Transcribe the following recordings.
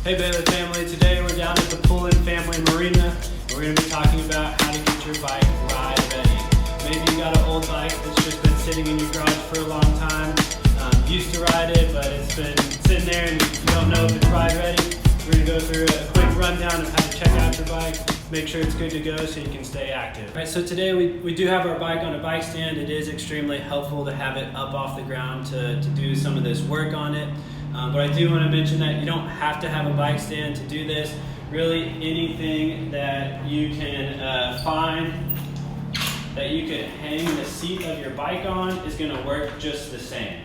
Hey Baylor family, today we're down at the Pullen Family Marina and we're going to be talking about how to get your bike ride ready. Maybe you got an old bike that's just been sitting in your garage for a long time. Used to ride it, but it's been sitting there and you don't know if it's ride ready. We're going to go through a quick rundown of how to check out your bike, make sure it's good to go so you can stay active. All right, so today we do have our bike on a bike stand. It is extremely helpful to have it up off the ground to do some of this work on it. But I do want to mention that you don't have to have a bike stand to do this. Really, anything that you can find that you could hang the seat of your bike on is going to work just the same.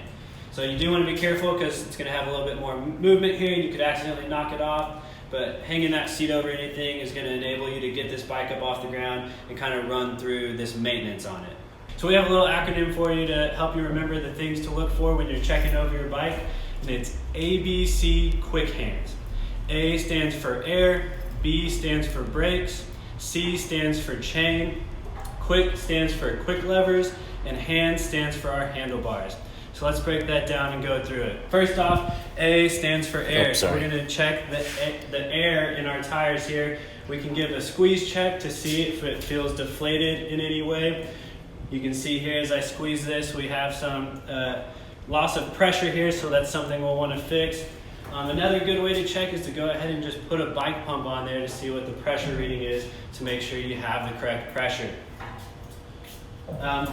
So you do want to be careful because it's going to have a little bit more movement here. You could accidentally knock it off, but hanging that seat over anything is going to enable you to get this bike up off the ground and kind of run through this maintenance on it. So we have a little acronym for you to help you remember the things to look for when you're checking over your bike. And it's ABC Quick Hands. A stands for air, B stands for brakes, C stands for chain, quick stands for quick levers, and hand stands for our handlebars. So let's break that down and go through it. First off, A stands for air. So we're gonna check the air in our tires here. We can give a squeeze check to see if it feels deflated in any way. You can see here as I squeeze this, we have some loss of pressure here, so that's something we'll want to fix. Another good way to check is to go ahead and just put a bike pump on there to see what the pressure reading is to make sure you have the correct pressure.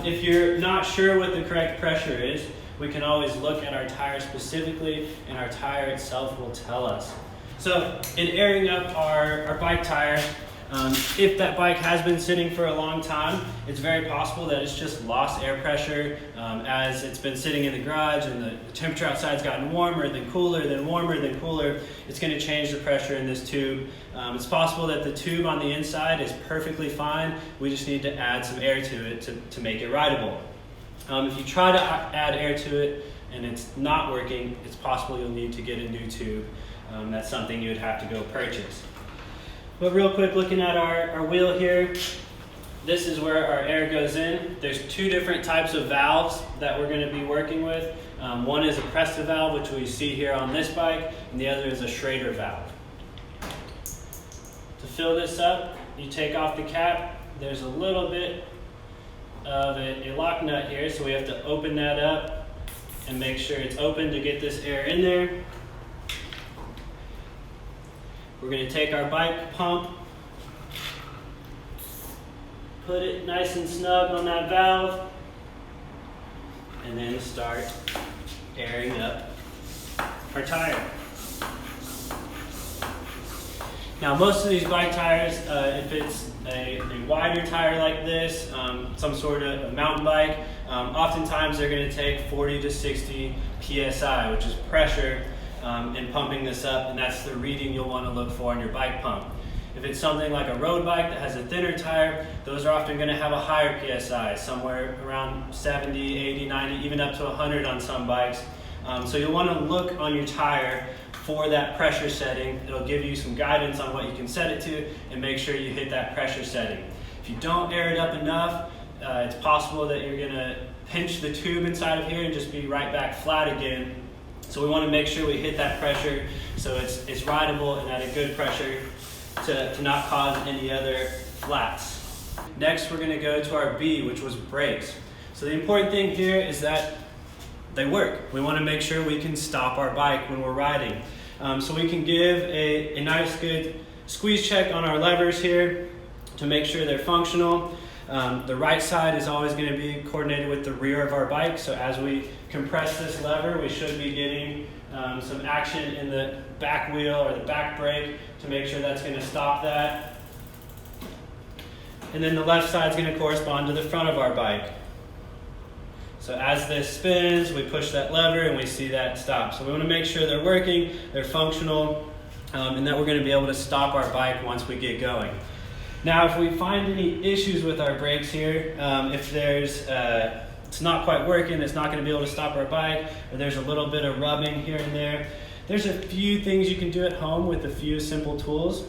If you're not sure what the correct pressure is, we can always look at our tire specifically, and our tire itself will tell us. So in airing up our bike tire, if that bike has been sitting for a long time, it's very possible that it's just lost air pressure as it's been sitting in the garage and the temperature outside's gotten warmer, then cooler, then warmer, then cooler. It's going to change the pressure in this tube. It's possible that the tube on the inside is perfectly fine. We just need to add some air to it to make it rideable. If you try to add air to it and it's not working, it's possible you'll need to get a new tube. That's something you would have to go purchase. But real quick, looking at our wheel here, this is where our air goes in. There's two different types of valves that we're going to be working with. One is a Presta valve, which we see here on this bike, and the other is a Schrader valve. To fill this up, you take off the cap. There's a little bit of a lock nut here, so we have to open that up and make sure it's open to get this air in there. We're going to take our bike pump, put it nice and snug on that valve, and then start airing up our tire. Now most of these bike tires, if it's a wider tire like this, some sort of mountain bike, oftentimes they're going to take 40 to 60 psi, which is pressure, in pumping this up, and that's the reading you'll want to look for on your bike pump. If it's something like a road bike that has a thinner tire, those are often going to have a higher PSI, somewhere around 70, 80, 90, even up to 100 on some bikes. So you'll want to look on your tire for that pressure setting. It'll give you some guidance on what you can set it to and make sure you hit that pressure setting. If you don't air it up enough, it's possible that you're going to pinch the tube inside of here and just be right back flat again. So we want to make sure we hit that pressure so it's rideable and at a good pressure to not cause any other flats. Next, we're going to go to our B, which was brakes. So the important thing here is that they work. We want to make sure we can stop our bike when we're riding. So we can give a nice good squeeze check on our levers here to make sure they're functional. The right side is always going to be coordinated with the rear of our bike, so as we compress this lever, we should be getting some action in the back wheel or the back brake to make sure that's going to stop that. And then the left side is going to correspond to the front of our bike. So as this spins, we push that lever and we see that stop. So we want to make sure they're working, they're functional, and that we're going to be able to stop our bike once we get going. Now, if we find any issues with our brakes here, if there's it's not quite working, it's not going to be able to stop our bike, or there's a little bit of rubbing here and there, there's a few things you can do at home with a few simple tools.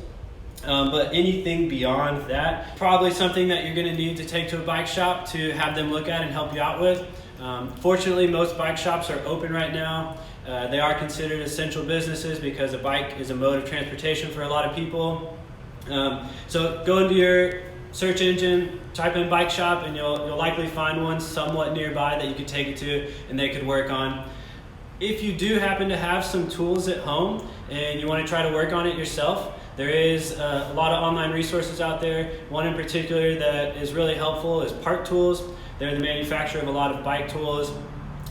But anything beyond that, probably something that you're going to need to take to a bike shop to have them look at and help you out with. Fortunately, most bike shops are open right now. They are considered essential businesses because a bike is a mode of transportation for a lot of people. So go into your search engine, type in bike shop, and you'll likely find one somewhat nearby that you could take it to and they could work on. If you do happen to have some tools at home and you want to try to work on it yourself, there is a lot of online resources out there. One in particular that is really helpful is Park Tools. They're the manufacturer of a lot of bike tools,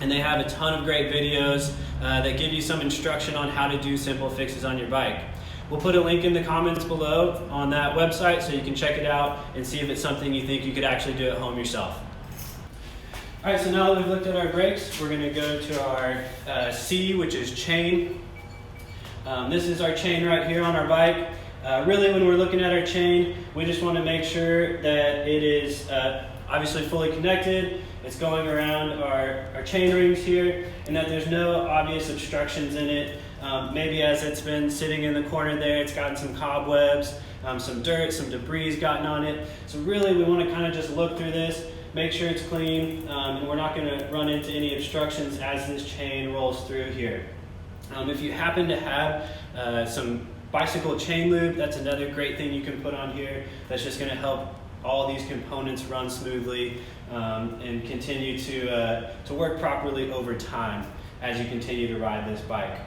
and they have a ton of great videos that give you some instruction on how to do simple fixes on your bike. We'll put a link in the comments below on that website so you can check it out and see if it's something you think you could actually do at home yourself. All right, so now that we've looked at our brakes, we're gonna go to our C, which is chain. This is our chain right here on our bike. Really, when we're looking at our chain, we just want to make sure that it is obviously fully connected. It's going around our chain rings here, and that there's no obvious obstructions in it. Maybe as it's been sitting in the corner there, it's gotten some cobwebs, some dirt, some debris gotten on it. So really, we want to kind of just look through this, make sure it's clean, and we're not going to run into any obstructions as this chain rolls through here. If you happen to have some bicycle chain lube, that's another great thing you can put on here. That's just going to help all these components run smoothly and continue to work properly over time as you continue to ride this bike.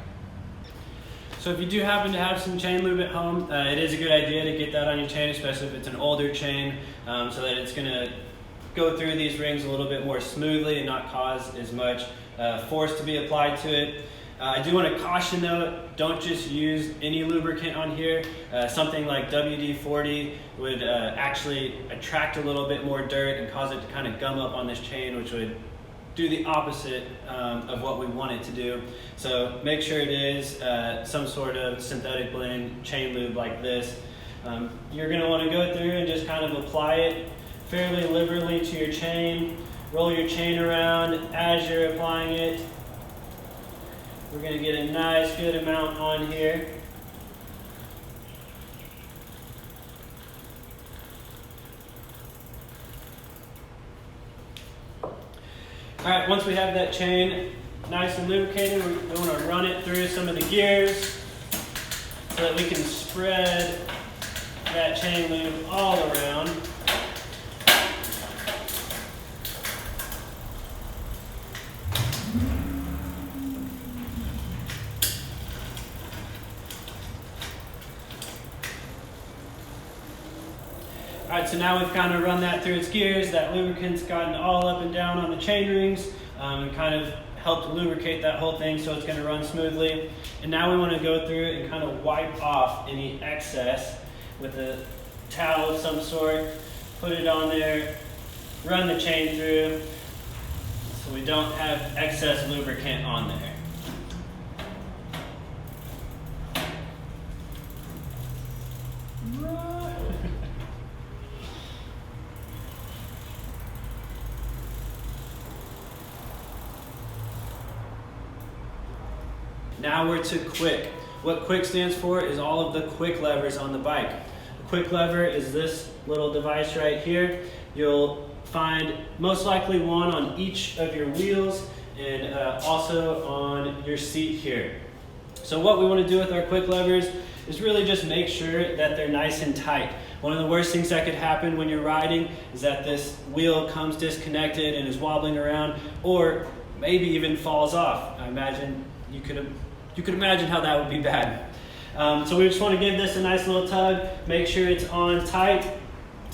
So if you do happen to have some chain lube at home, it is a good idea to get that on your chain, especially if it's an older chain, so that it's going to go through these rings a little bit more smoothly and not cause as much force to be applied to it. I do want to caution though, don't just use any lubricant on here. Something like WD-40 would actually attract a little bit more dirt and cause it to kind of gum up on this chain, which would do the opposite of what we want it to do. So make sure it is some sort of synthetic blend chain lube like this. You're going to want to go through and just kind of apply it fairly liberally to your chain. Roll your chain around as you're applying it. We're going to get a nice good amount on here. Alright, once we have that chain nice and lubricated, we want to run it through some of the gears so that we can spread that chain lube all around. Alright, so now we've kind of run that through its gears. That lubricant's gotten all up and down on the chain rings and kind of helped lubricate that whole thing so it's going to run smoothly. And now we want to go through and kind of wipe off any excess with a towel of some sort. Put it on there, run the chain through so we don't have excess lubricant on there. Now we're to quick. What quick stands for is all of the quick levers on the bike. A quick lever is this little device right here. You'll find most likely one on each of your wheels and also on your seat here. So what we want to do with our quick levers is really just make sure that they're nice and tight. One of the worst things that could happen when you're riding is that this wheel comes disconnected and is wobbling around, or maybe even falls off. I imagine you could imagine how that would be bad. So we just want to give this a nice little tug, make sure it's on tight.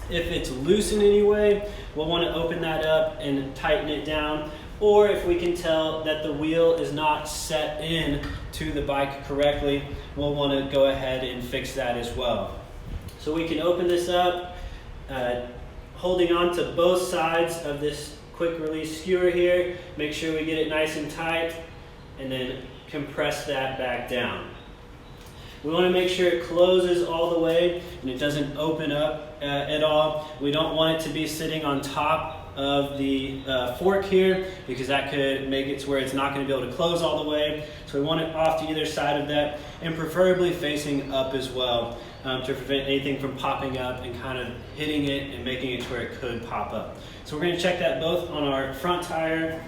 If it's loose in any way, we'll want to open that up and tighten it down. Or if we can tell that the wheel is not set in to the bike correctly, we'll want to go ahead and fix that as well. So we can open this up, holding on to both sides of this quick release skewer here. Make sure we get it nice and tight, and then compress that back down. We want to make sure it closes all the way and it doesn't open up at all. We don't want it to be sitting on top of the fork here, because that could make it to where it's not going to be able to close all the way. So we want it off to either side of that, and preferably facing up as well, to prevent anything from popping up and kind of hitting it and making it to where it could pop up. So we're going to check that both on our front tire,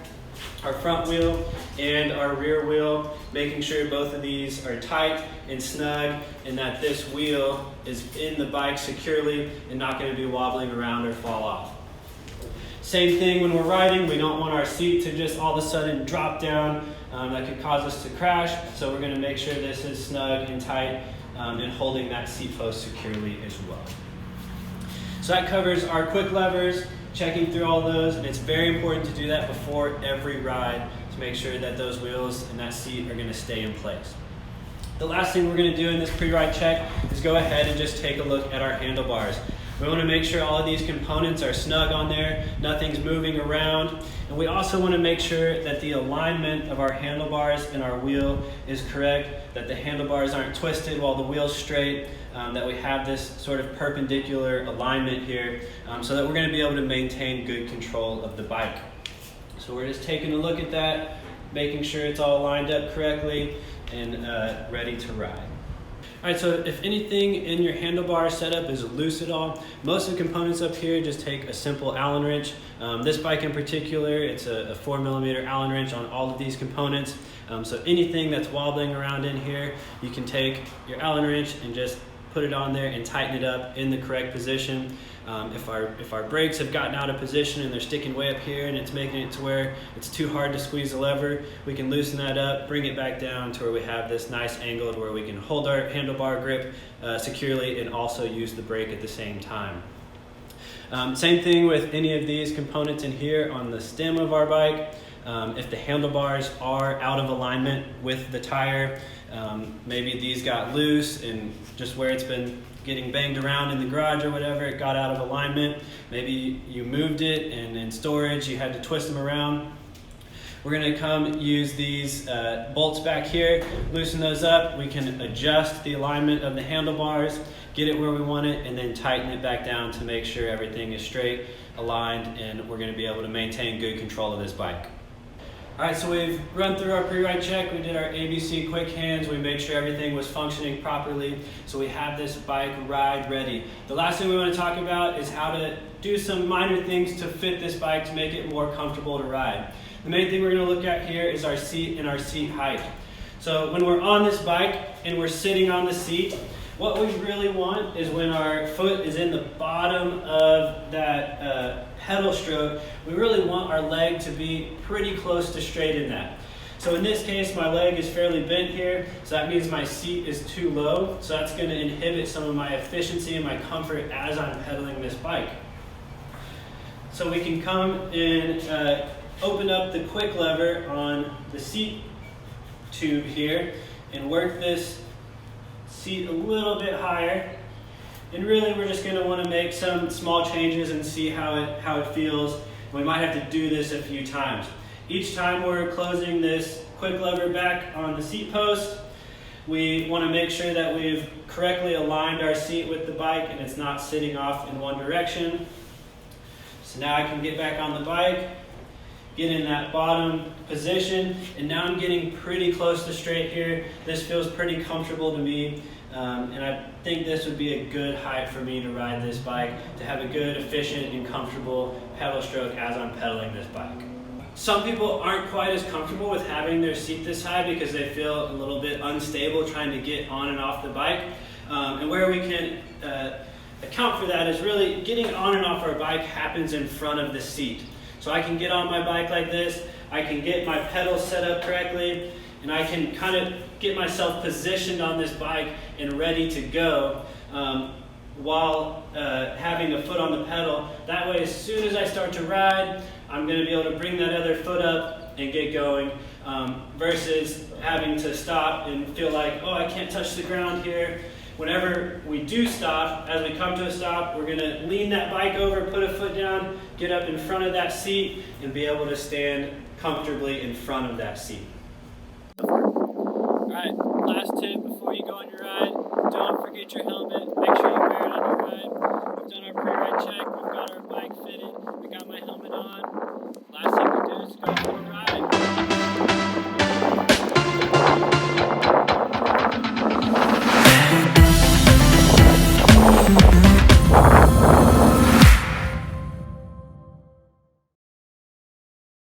our front wheel, and our rear wheel, making sure both of these are tight and snug, and that this wheel is in the bike securely and not going to be wobbling around or fall off. Same thing when we're riding. We don't want our seat to just all of a sudden drop down. That could cause us to crash. So we're going to make sure this is snug and tight, and holding that seat post securely as well. So that covers our quick levers, checking through all those, and it's very important to do that before every ride to make sure that those wheels and that seat are going to stay in place. The last thing we're going to do in this pre-ride check is go ahead and just take a look at our handlebars. We want to make sure all of these components are snug on there, nothing's moving around, and we also want to make sure that the alignment of our handlebars and our wheel is correct, that the handlebars aren't twisted while the wheel's straight, that we have this sort of perpendicular alignment here, so that we're going to be able to maintain good control of the bike. So we're just taking a look at that, making sure it's all lined up correctly and ready to ride. All right, so if anything in your handlebar setup is loose at all, most of the components up here just take a simple Allen wrench. This bike in particular, it's a 4mm Allen wrench on all of these components. So anything that's wobbling around in here, you can take your Allen wrench and just put it on there and tighten it up in the correct position. If our brakes have gotten out of position and they're sticking way up here and it's making it to where it's too hard to squeeze the lever, we can loosen that up, bring it back down to where we have this nice angle to where we can hold our handlebar grip securely and also use the brake at the same time. Same thing with any of these components in here on the stem of our bike. If the handlebars are out of alignment with the tire, maybe these got loose and just where it's been getting banged around in the garage or whatever, it got out of alignment. Maybe you moved it and in storage you had to twist them around. We're going to come use these bolts back here, loosen those up. We can adjust the alignment of the handlebars, get it where we want it, and then tighten it back down to make sure everything is straight, aligned, and we're going to be able to maintain good control of this bike. All right, so we've run through our pre-ride check. We did our ABC quick hands. We made sure everything was functioning properly. So we have this bike ride ready. The last thing we want to talk about is how to do some minor things to fit this bike to make it more comfortable to ride. The main thing we're going to look at here is our seat and our seat height. So when we're on this bike and we're sitting on the seat, what we really want is when our foot is in the bottom of that pedal stroke, we really want our leg to be pretty close to straight in that. So in this case, my leg is fairly bent here, so that means my seat is too low, so that's going to inhibit some of my efficiency and my comfort as I'm pedaling this bike. So we can come and open up the quick lever on the seat tube here and work this seat a little bit higher, and really we're just going to want to make some small changes and see how it feels. We might have to do this a few times. Each time we're closing this quick lever back on the seat post, we want to make sure that we've correctly aligned our seat with the bike and it's not sitting off in one direction. So now I can get back on the bike, get in that bottom position, and now I'm getting pretty close to straight here. This feels pretty comfortable to me, and I think this would be a good height for me to ride this bike, to have a good, efficient, and comfortable pedal stroke as I'm pedaling this bike. Some people aren't quite as comfortable with having their seat this high because they feel a little bit unstable trying to get on and off the bike, and where we can account for that is really getting on and off our bike happens in front of the seat. So I can get on my bike like this, I can get my pedals set up correctly, and I can kind of get myself positioned on this bike and ready to go while having a foot on the pedal. That way, as soon as I start to ride, I'm going to be able to bring that other foot up and get going, versus having to stop and feel like, oh, I can't touch the ground here. Whenever we do stop, as we come to a stop, we're going to lean that bike over, put a foot down, get up in front of that seat, and be able to stand comfortably in front of that seat. All right, last tip before you go on your ride, don't forget your helmet. Make sure you wear it on your pre-ride. We've done our pre-ride check. We've got our bike fitted. We got my helmet on. Last thing we do is go